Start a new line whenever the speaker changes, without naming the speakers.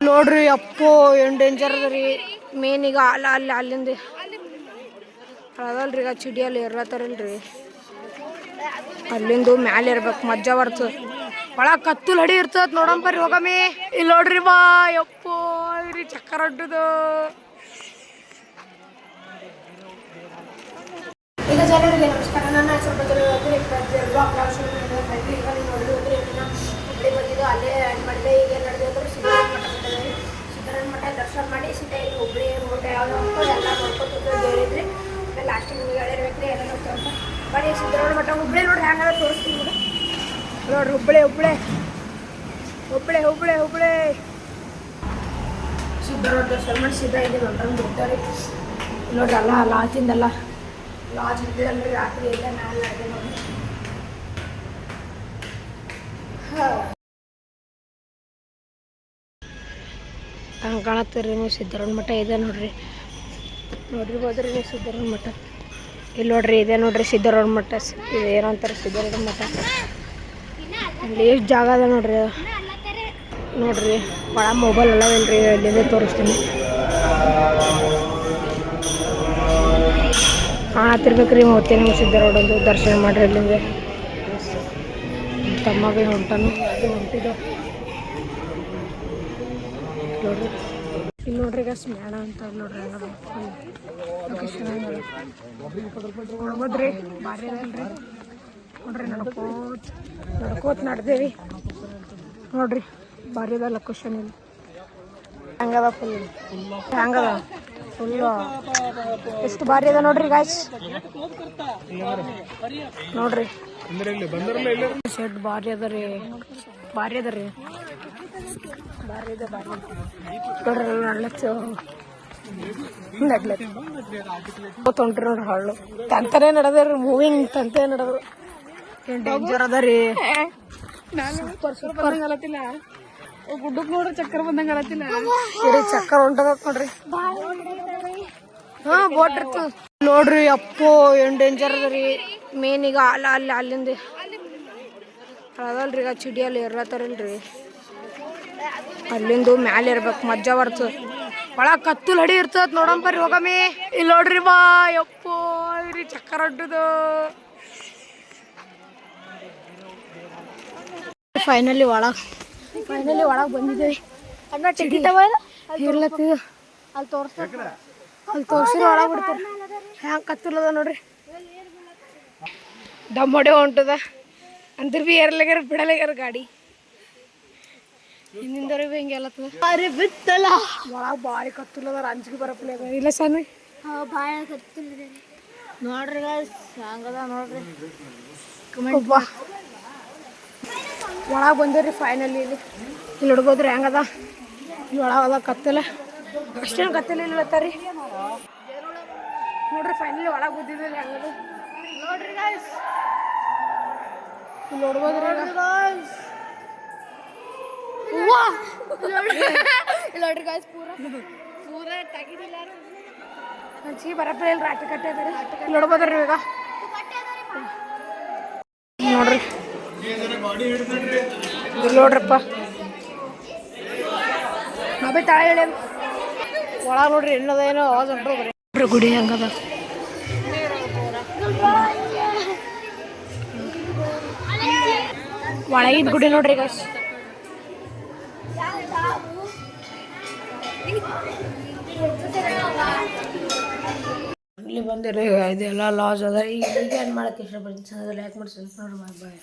ನೋಡ್ರಿ ಅಪ್ಪೋ ಏನು ಡೇಂಜರ್ ಅದ ರೀ. ಮೇನ್ ಈಗ ಅಲ್ಲಿಂದ ಅದಲ್ರಿ ಈಗ ಚಿಡಿಯಲ್ಲಿ ಇರ್ಲತ್ತಾರಲ್ರಿ, ಅಲ್ಲಿಂದು ಮ್ಯಾಲೆ ಇರ್ಬೇಕು, ಮಜ್ಜಾ ಬರ್ತದ. ಒಳ ಕತ್ತಲ್ ಹಡಿ ಇರ್ತದ ನೋಡಂಬರ್ರಿ ಹೋಗಮ್ಮಿ. ಇಲ್ಲಿ ನೋಡ್ರಿ ಬಾ ಯಪ್ಪೋ ರೀ ಚಕ್ಕರ್ ಹೊಡ್ಡುದು. ಈಗ ಜನರಿಗೆ ನಮಸ್ಕಾರ, ನನ್ನ ಸ್ವಲ್ಪ ಹುಬ್ಬಳ್ಳಿ ಬಂದಿದ್ದು ಅಲ್ಲೇ ಆ್ಯಡ್ ಮಾಡಿದೆ. ಈಗ ಏನು ನಡೆದಿದೆ ಅಂದ್ರೆ ಸಿದ್ದರಾಮ ಮಠ ದರ್ಶನ ಮಾಡಿ ಸೀದಾ ಇಲ್ಲಿ ಹುಬ್ಬಳ್ಳಿ ರೋಡ್ ಯಾವ್ದು ಅಂತ ಎಲ್ಲ ನೋಡ್ಕೊತಿದ್ರು ಹೇಳಿದ್ರಿ. ಲಾಸ್ಟಿಗೆ ನಿಮಗೆ ಹೇಳಿರ್ಬೇಕ್ರಿ ಎಲ್ಲ ನೋಡ್ತಾ ಅಂತ ಬರೀ ಸಿದ್ದರಾಮ ಮಠ ಹುಬ್ಬಳ್ಳಿ ನೋಡ್ರಿ ಹ್ಯಾಂಗ ತೋರಿಸ್ತೀನಿ ನೋಡ್ರಿ. ಹುಬ್ಬಳ್ಳಿ ಸಿದ್ದರಾಮ ದರ್ಶನ ಮಾಡಿ ಸೀದಾ ಇಲ್ಲಿ ಹೊಂಟಂದು ಬಿಡ್ತಾರೆ ನೋಡ್ರಿ. ಅಲ್ಲ ಲಾಜಿಂದಲ್ಲ, ಲಾಜ್ ಇದ್ದಲ್ರಿ ರಾತ್ರಿ ಇಲ್ಲ ಮ್ಯಾಲೆ ನಡೆದೆ ನೋಡಿ. ಹಂಗೆ ಕಾಣತ್ತೀರಿ ನೀವು, ಸಿದ್ದರಾಮ ಮಠ ಇದೆ ನೋಡ್ರಿ. ನೋಡ್ರಿಬೋದ್ರಿ ನೀವು ಸಿದ್ದರಾಮ ಮಠ. ಇಲ್ಲಿ ನೋಡ್ರಿ ಇದೆ ನೋಡ್ರಿ ಸಿದ್ದರಾಮ ಮಠ. ಇದು ಏನೋ ಅಂತಾರೆ ಸಿದ್ದರಾಮ ಮಠ. ಇಲ್ಲಿ ಎಷ್ಟು ಜಾಗ ಅದ ನೋಡ್ರಿ. ನೋಡ್ರಿ ಭಾಳ ಮೊಬೈಲ್ ಎಲ್ಲ ಇಲ್ರಿ, ಇಲ್ಲಿಂದ ತೋರಿಸ್ತೀನಿ. ಕಾಣತ್ತಿರ್ಬೇಕ್ರಿ ಹೋಗ್ತೇನೆ ನೀವು ಸಿದ್ದರಾಮದು ದರ್ಶನ ಮಾಡ್ರಿ. ಇಲ್ಲಿಂದ ತಮ್ಮಗೆ ಹೊಂಟಾನು ಅದು ಹೊಂಟಿದ್ದು ನೋಡ್ರಿ. ಇಲ್ಲಿ ನೋಡ್ರಿ ಈಗ ಸ್ಮ್ಯಾಣ ಅಂತ ಇಲ್ಲಿ ನೋಡ್ರಿ ಲೊಕೇಶನ್ ನೋಡ್ಬೋದ್ರಿ. ಭಾರಿ ಅದಲ್ರಿ ನೋಡ್ರಿ. ನಡ್ಕೋತ ನಡ್ದೇವಿ ನೋಡ್ರಿ. ಭಾರಿ ಅದ ಲೊಕೇಶನ್. ಇಲ್ಲಿ ಹೆಂಗದ ಹೆಂಗದ ಫುಲ್ಲು ಎಷ್ಟು ಭಾರಿ ಅದ ನೋಡ್ರಿ ಗಾಯ್ಸ್. ನೋಡ್ರಿ ಶೆಡ್ ಭಾರಿ ಅದ ರೀ, ಭಾರಿ ಅದ ನೋಡ್ರಿ. ತೊಂಟ್ರಿ ನೋಡ್ರಿ ಹಳ್ಳು ತಂತಾನೆ ನಡೆದ್ರಿ, ಮೂವಿಂಗ್ ತಂತೆ ನಡೆದ್ರು. ಏನ್ ಡೇಂಜರ್ ಅದ ರೀ. ಗುಡ್ಡಕ್ ನೋಡ್ರಿ ಚಕ್ಕರ್ ಬಂದಂಗ ಅಲತ್ತಿಲ್ಲ, ಚಕ್ಕರ್ ಹೊಂಟದ ನೋಡ್ರಿ. ಹಾ ಬೋಟ್ ಇರ್ತದ ನೋಡ್ರಿ. ಅಪ್ಪೋ ಏನ್ ಡೇಂಜರ್ ಅದ ರೀ. ಮೇನ್ ಈಗ ಅಲ್ಲಿಂದ ಅದಲ್ರಿ ಈಗ ಚಿಡಿಯಲ್ಲಿ ಇರ್ಲತ್ತಾರಲ್ರಿ, ಅಲ್ಲಿಂದು ಮ್ಯಾಲೆ ಇರ್ಬೇಕು, ಮಜ್ಜಾ ಬರ್ತದ. ಒಳ ಕತ್ತಲ್ ಹಡಿ ಇರ್ತದ ನೋಡಂಬರ್ರಿ ಹೋಗಮ್ಮಿ. ಇಲ್ಲಿ ನೋಡ್ರಿ ಬಾ ಯಪ್ಪೋ ರೀ ಚಕ್ಕರ್ ಹೊಡ್ಡುದು. ಫೈನಲಿ ಒಳಗೆ ಬಂದಿದ್ದೇವೆ. ಇರ್ಲತ್ತಿದ ಅಲ್ಲಿ ತೋರಿಸಿ ಒಳಗೆ ಬಿಡ್ತಾರೆ. ಹ್ಯಾಂಗ ಕತ್ತಲದ ನೋಡ್ರಿ. ದಮ್ಮೊಡೆ ಹೊಂಟದ ಅಂದ್ರ ಬಿ ಏರ್ಲಾಗ್ಯಾರ ಬಿಡಲಾಗ್ಯಾರ ಗಾಡಿ. ಹಿಂದಿಂದವ್ರಿಗೆ ಭೀ ಹಿಂಗೆ ಎಲ್ಲತ್ತದ. ಬಿತ್ತಲ್ಲ ಒಳಗೆ ಭಾರಿ ಕತ್ತಲದ, ಅಂಜಿಗೆ ಬರಪ್ಲೆ ಇಲ್ಲ ಸಣ್ಣ ಭಾಳ ಕತ್ತಲ ನೋಡ್ರಿ. ಹಂಗದ ನೋಡ್ರಿ. ಒಳಗೆ ಬಂದೇವ್ರಿ ಫೈನಲಿ. ಇಲ್ಲಿ ಹುಡ್ಬೋದ್ರಿ ಹೆಂಗದ. ಇಲ್ಲಿ ಒಳಗದ ಕತ್ತಲ, ಅಷ್ಟೇನು ಕತ್ತಲ ಇಲ್ಲತ್ತಾರಿ ನೋಡ್ರಿ. ಫೈನಲಿ ಒಳಗೆ ಬಂದಿದ್ದೀರಿ ಹೆಂಗದ ನೋಡ್ರಿ ಗಾಯ್ಸ್. ಇಲ್ಲಿ ನೋಡ್ಬೋದ್ರಿ ನೋಡ್ರಿ ಗಾಯ್ಸ್. ಪೂರ ತಗಿದಿಲ್ಲ ಹಂಚಿಗೆ ಬರಪ್ಲೆ ಇಲ್ಲ, ರಾಟಿ ಕಟ್ಟೆ ಅದ ರೀ. ನೋಡ್ಬೋದ್ರಿ ಈಗ ನೋಡ್ರಿ. ಇಲ್ಲಿ ನೋಡ್ರಪ್ಪ ನಾವೇ ತಾಳ ಹೇಳಿ ಒಳಗೆ ನೋಡ್ರಿ. ಎನ್ನದ ಏನೋ ಆವಾಜ್ ಹೊಂಟ್ರಿ. ಗುಡಿ ಹಂಗದ ಒಳಗಿನ ಗುಡಿ ನೋಡ್ರಿ ಗಾಯ್ಸ್. ಇಲ್ಲಿ ಬಂದಿರಿ ಇದೆಲ್ಲ ಲಾಸ್ ಅದ. ಈಗ ಏನು ಮಾಡಕ್ಕೆ ಇಷ್ಟಪಡ್ತೀನಿ. ಲೈಕ್ ಮಾಡಿ, ಸ್ವಲ್ಪ ನೋಡ್ರಿ. ಬಾಯ್.